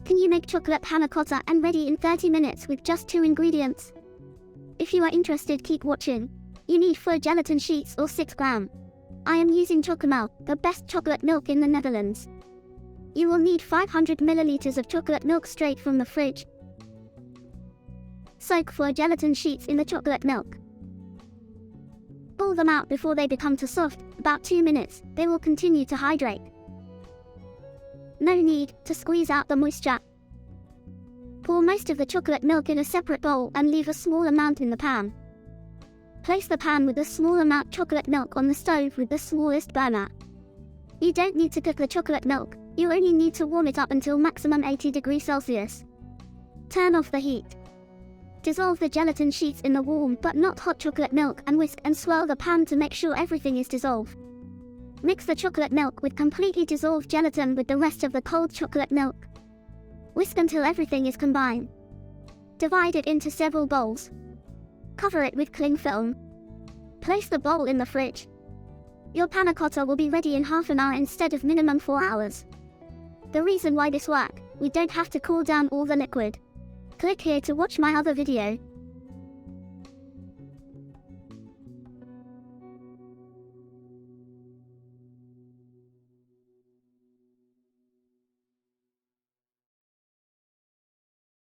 Can you make chocolate panna cotta and ready in 30 minutes with just 2 ingredients? If you are interested, keep watching. You need 4 gelatin sheets or 6 gram. I am using chocomel, the best chocolate milk in the Netherlands. You will need 500 milliliters of chocolate milk straight from the fridge. Soak 4 gelatin sheets in the chocolate milk. Pull them out before they become too soft, about 2 minutes, they will continue to hydrate. No need to squeeze out the moisture. Pour most of the chocolate milk in a separate bowl and leave a small amount in the pan. Place the pan with a small amount chocolate milk on the stove with the smallest burner. You don't need to cook the chocolate milk, you only need to warm it up until maximum 80 degrees Celsius. Turn off the heat. Dissolve the gelatin sheets in the warm but not hot chocolate milk and whisk and swirl the pan to make sure everything is dissolved. Mix the chocolate milk with completely dissolved gelatin with the rest of the cold chocolate milk. Whisk until everything is combined. Divide it into several bowls. Cover it with cling film. Place the bowl in the fridge. Your panna cotta will be ready in half an hour instead of minimum 4 hours. The reason why this works, we don't have to cool down all the liquid. Click here to watch my other video.